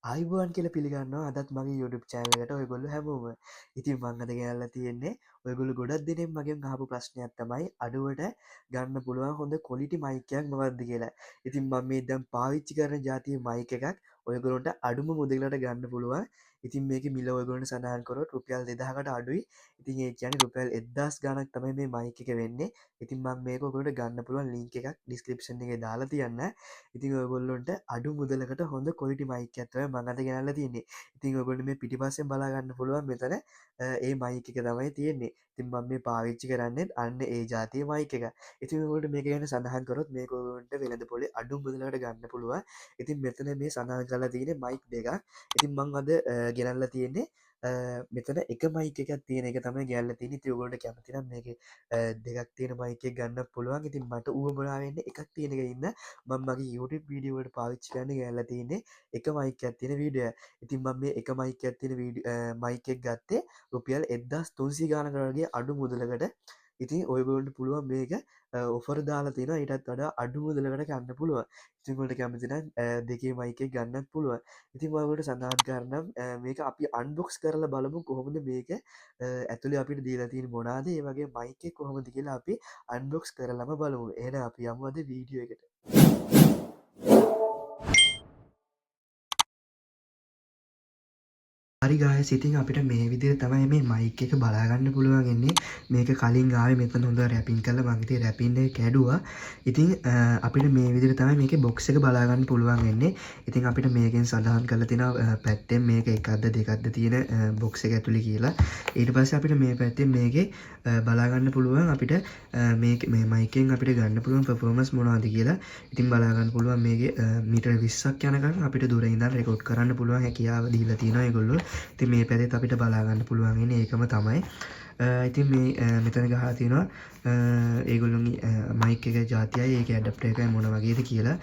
අයිබෝන් කියල පිළිගන්නවා අදත් මගේ YouTube චෑනලට ඔයගොල්ලු හැමෝම ඉතින් මංගද ගැල්ල තියෙන්නේ ඔයගොලු ගොඩක් දෙනෙම් මගේ හපු ප්‍රශ්නයක් තමයි අඩුවට ගන්න පුළුවන් හොඳ කොලිටි මයිකයක් මවද්දි කියලා ඉතින් මම මේ දම් පාවිච්චි කරන ජාතිය මයික එකක් ඔයගොලොන්ට අඩුම මුදලට ගන්න පුළුවන් ඉතින් මේක මිල ඔයගොලට සඳහන්කොරොත් රුපියල් දෙදහකට අඩුයි ඉතින් ඒ කියන රුපියල් එදදාස් ගනක් තමයි මේ මයික එක වෙන්නේ ඉතින් මං මේකොකොට ගන්න පුළුවන් ලින්ක එකක් ඩිස්ක්‍රපෂන් එක දාලා තියන්න ඉතින් ඔයගොල්ලොන්ට අඩු මුදලකට හොඳ කොලිටි මයික ඇත්ව මඟත ගෙනල්ල තියන්නේ ඉතින් ඔගොට මේ පිටිපස්සෙන් බලාගන්න පුළුවන් මෙතන ඒ මයික එක තමයි තියෙන්නේ තින් මම මේ පාවිච්චි කරන්නෙත් අන්න ඒ ජාතිය මයික එක ඉතින්කොට මේ ගැන සඳහන් කරොත් මේකොට වෙළඳ පොලේ අඩු මුදලට ගන්න පුළුවන් ඉතින් මෙතන මේ සඳහන් කලා තියෙන මයික් දෙක ඉතින් මං අද ගෙනල්ල තියෙන්නේ මෙතන එක මයික එකක් තියෙන එක තමයි ගැල්ල තිනි තියගොලට කැමතිනම් මේක දෙකක් තියෙන මයික ගන්න පුළුවන් ඉතින් මට ඌබලාවෙන්න එකක් තියෙනක ඉන්න මගේ YouTube වීඩියෝට පාවිච්චි කරන්න ගැල්ල තියන්නේ එක මයික ඇත්තින වීඩිය ඉතින් මම මේ එක මයික ඇත්තින මයිකෙක් ගත්තේ රුපියල් එදස් තුන්සි ගානකරගේ අඩු මුදලකට ඉතින් ඔයගොලන්ට පුළුවන් මේක ඔෆර් දාලා තියෙන ඉටත් වඩා අඩු මුදලකට ගන්න පුළුව ඉතින්කොට කැමතින දෙකේ මයිකෙක් ගන්නත් පුළුව ඉතින් ඔයගොට සඳහන් කරනම් මේක අපි අන්බොක්ස් කරලා බලමු කොහොමද මේක ඇතුළි අපිට දීලතින් මොනාද ඒ වගේ මයිකෙ කොහොමද කියලා අපි අන්බොක්ස් කරලම බලමු එන අපි යමුවද වීඩියෝ එකට හරි ගාය සිතින් අපිට මේ විදිර තමයි මේ මයික් එක බලාගන්න පුළුවන්ගන්නේ මේක කලින් ගාව මෙතන හොඳ රැපින් කල මංගේ රැපින්ඩ කැඩුවා ඉතින් අපිට මේ විදිර තමයි මේක බොක්ස එක බලාගන්න පුළුවන්ගන්නේ ඉතින් අපිට මේකෙන් සඳහන් කල තින පැත්තෙන් මේක එකක්ද දෙකක්ද තියෙන බොක්ස එක ඇතුළි කියලා ඊට පස්ස අපිට මේ පැත්තෙන් මේක බලාගන්න පුළුවන් අපිට මේ මයිකෙන් අපිට ගන්න පුළුවන් පෆෝමස් මොනාද කියලා ඉතින් බලාගන්න පුළුවන් මේක මීටර් 20ක් යනකම් අපිට දුර ඉඳන් රෙකෝඩ් කරන්න පුළුවන් හැකියාව දීලා තියෙනවා ඒගොල්ලෝ ඉතින් මේ පැත්තෙත් අපිට බලාගන්න පුළුවන් ඉන්නේ ඒකම තමයි ඉතින් මේ මෙතන ගහලා තියෙනවා ඒගොල්ලෝගේ මයික් එක ජාතියයි ඒක ඇඩැප්ටර් එකයි මොන වගේද කියලා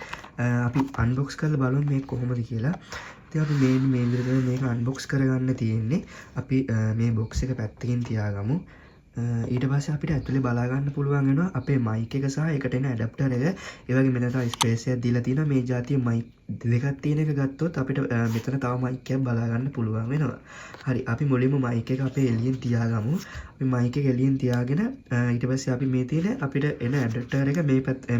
අපි අන්බොක්ස් කරලා බලමු මේක කොහොමද කියලා ඉතින් අපි මේ විදිහට මේක අන්බොක්ස් කරගන්න තියෙන්නේ අපි මේ බොක්ස් එක පැත්තකින් තියාගමු ඊට පස්සේ අපිට ඇතුලේ බලාගන්න පුළුවන් වෙනවා අපේ මයික් එක සහ එකට එන ඇඩැප්ටර් එක ඒ වගේ මෙතන තව ස්පේස් එකක් දීලා තියෙනවා මේ જાතිය මයික් දෙකක් තියෙන එක ගත්තොත් අපිට මෙතන තව මයික් එකක් බලාගන්න පුළුවන් වෙනවා හරි අපි මුලින්ම මයික් එක අපේ එළියෙන් තියාගමු අපි මයික් එක එළියෙන් තියාගෙන ඊට පස්සේ අපි මේ තියෙන අපිට එන ඇඩැප්ටර් එක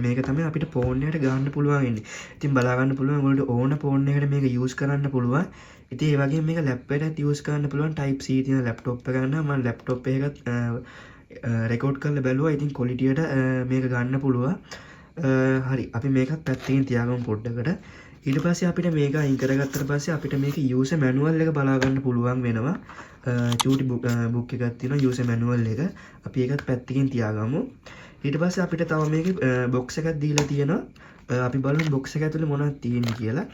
මේක තමයි අපිට ෆෝන් එකට ගන්න පුළුවන් වෙන්නේ ඉතින් බලාගන්න පුළුවන් ඔයාලට ඕන ෆෝන් එකකට මේක යූස් කරන්න පුළුවන් ඉතින් ඒ වගේ මේක ලැප් එකකට යූස් කරන්න පුළුවන් type C තියෙන ලැප්ටොප් එක ගන්න මම ලැප්ටොප් එකකට රෙකෝඩ් කරලා බැලුවා ඉතින් ක්වොලිටියට මේක ගන්න පුළුවන් හරි අපි මේකත් පැත්තකින් තියාගමු පොඩ්ඩකට ඊට පස්සේ අපිට මේක අයින් කරගත්තට පස්සේ අපිට මේක යූසර් මැනුවල් එක බලා ගන්න පුළුවන් වෙනවා චූටි බුක් එකක් තියෙනවා යූසර් මැනුවල් එක අපි ඒකත් පැත්තකින් තියාගමු ඊට පස්සේ අපිට තව මේකේ බොක්ස් එකක් දීලා තියෙනවා අපි බලමු බොක්ස් එක ඇතුලේ මොනවද තියෙන්නේ කියලා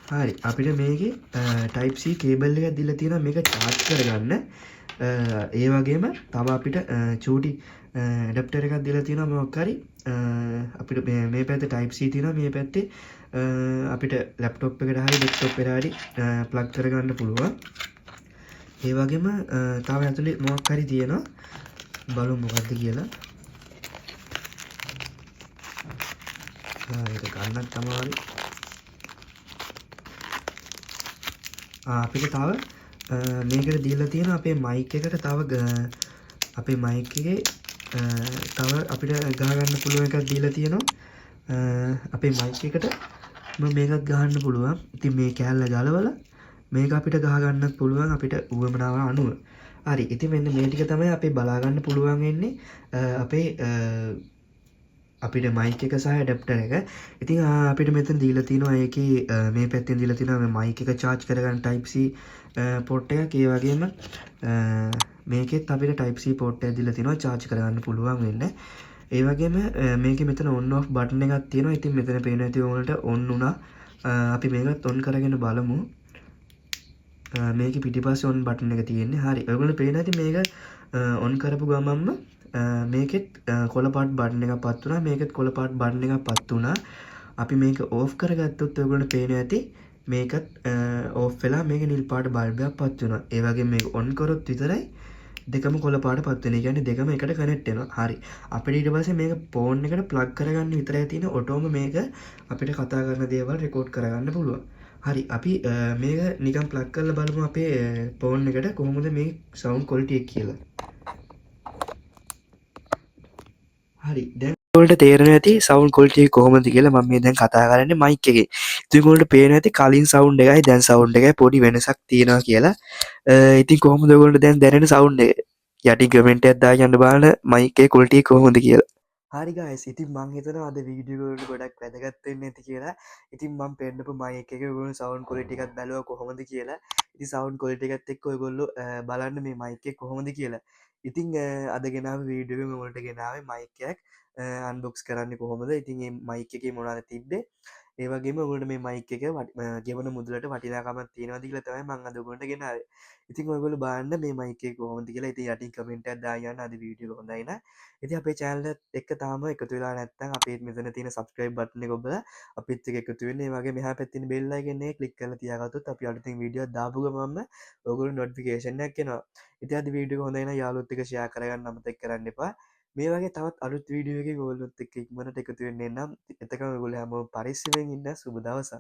හරි අපිට මේකේ type C කේබල් එකක් දීලා තියෙනවා මේක charge කරගන්න ඒ වගේම තව අපිට චූටි ඇඩැප්ටර් එකක් දීලා තියෙනවා මොකක් හරි අපිට මේ පැත්තේ type C තියෙනවා මේ පැත්තේ අපිට ලැප්ටොප් එකට හරි ඩෙස්ක්ටොප් එකට හරි ප්ලග් කරගන්න පුළුවන් ඒ වගේම තව ඇතුලේ මොකක් හරි තියෙනවා බලමු මොකක්ද කියලා ඒක ගන්නත් තමයි අපිට තව මේකට දීලා තියෙන අපේ මයික් එකට තව අපේ මයික් එකේ තව අපිට ගහගන්න පුළුවන් එකක් දීලා තියෙනවා අපේ මයික් එකට මේකත් ගහන්න පුළුවන් ඉතින් මේ කෑල්ල ගලවලා මේක අපිට ගහගන්නත් පුළුවන් අපිට උවමනාව අනුව හරි ඉතින් මෙන්න මේ ටික තමයි අපි බලා ගන්න පුළුවන් වෙන්නේ අපේ අපිට මයික් එක සහ ඇඩැප්ටර් එක ඉතින් අපිට මෙතන දීලා තියෙනවා ඒකේ මේ පැත්තෙන් දීලා තියෙනවා මේ මයික් එක charge කරගන්න type C port එකක් ඒ වගේම මේකෙත් අපිට type C port එකක් දීලා තියෙනවා charge කරගන්න පුළුවන් වෙන්න ඒ වගේම මේකේ මෙතන on off button එකක් තියෙනවා ඉතින් මෙතන පේන ඇති ඔයාලට on වුණා අපි මේකත් on කරගෙන බලමු මේකේ පිටිපස්සේ on button එක තියෙන්නේ හරි ඔයගොල්ලෝ පේන ඇති මේක on කරපු ගමන්ම මේකෙත් කොළ පාට බටන් එකක් පත් වුණා මේකෙත් කොළ පාට බටන් එකක් පත් වුණා අපි මේක ඕෆ් කරගත්තොත් ඔයගොල්ලන්ට පේන ඇති මේකත් ඕෆ් වෙලා මේක නිල් පාට බල්බ් එකක් පත් වෙනවා ඒ වගේම මේක ඔන් කරොත් විතරයි දෙකම කොළ පාට පත් වෙනවා. ඒ කියන්නේ දෙකම එකට කනෙක්ට් වෙනවා. හරි. අපිට ඊට පස්සේ මේක ෆෝන් එකට ප්ලග් කරගන්න විතරයි තියෙන ඔටෝම මේක අපිට කතා කරන දේවල් රෙකෝඩ් කරගන්න පුළුවන්. හරි අපි මේක නිකම් ප්ලග් කරලා බලමු අපේ ෆෝන් එකට කොහොමද මේ සවුන්ඩ් ක්වොලිටි එක කියලා. හරි දැන් ඔයාලට තේරෙනවා ඇති සවුන්ඩ් ක්වොලිටි එක කොහොමද කියලා. මම මේ දැන් කතා කරන්නේ මයික් එකේ. ඉතින් ඔයාලට පේනවා ඇති කලින් සවුන්ඩ් එකයි දැන් සවුන්ඩ් එකයි පොඩි වෙනසක් තියෙනවා කියලා. ඉතින් කොහොමද ඔයගොල්ලන්ට දැන් දැනෙන සවුන්ඩ් එක? යටින් කමෙන්ට් එකක් දාලා යන්න බලන්න මයික් එකේ ක්වොලිටි එක කොහොමද කියලා. හරි ගයිස් ඉතින් මං හිතනවා අද වීඩියෝ වලට ගොඩක් වැදගත් වෙන්නේ නැති කියලා. ඉතින් මම පෙන්නපු මයික් එකේ ඔයගොල්ලෝ සවුන්ඩ් ක්වොලිටි එකක් බැලුවා කොහොමද කියලා. ඉතින් සවුන්ඩ් ක්වොලිටි එකත් එක්ක ඔයගොල්ලෝ බලන්න මේ මයික් එක කොහොමද කියලා. ඉතින් අද ගෙනාව වීඩියෝ එකෙන් ඔයගොල්ලන්ට ගෙනාවේ මයික් එකක් අන්බොක්ස් කරන්නේ කොහොමද. ඉතින් මේ මයික් එකේ මොනවද තිබ්බේ ඒ වගේම ඔයගොල්ලන්ට මේ මයික් එක ගෙවන මුදලට වටිනාකමක් තියෙනවද කියලා තමයි මම අද ඔයගොල්ලන්ට ගෙනාවේ. ඉතින් ඔයගොල්ලෝ බලන්න මේ මයික් එක කොහොමද කියලා. ඉතින් යටින් කමෙන්ට් එකක් දාලා යන්න අද වීඩියෝ එක හොඳයි නම්. ඉතින් අපේ channel එකත් එක්ක තාම එකතු වෙලා නැත්නම් අපේ මෙතන තියෙන subscribe button එක ඔබලා අපිත් එක්ක එකතු වෙන්න. ඒ වගේ මෙහා පැත්තේ තියෙන bell icon එක click කරලා තියාගත්තොත් අපි අලුතින් වීඩියෝ දාපු ගමන්ම ඔයගොල්ලෝ notification එකක් එනවා. ඉතින් අද වීඩියෝ එක හොඳයි නම් යාළුවොත් එක්ක share කරගන්න අමතක කරන්න එපා. මේ වගේ තවත් අලුත් වීඩියෝ එකකින් ඔයගොල්ලොත් එක්ක ඉක්මනට එකතු වෙන්න එන්නම්. එතකම් ඔයගොල්ලෝ හැමෝම පරිස්සමෙන් ඉන්න. සුබ දවසක්.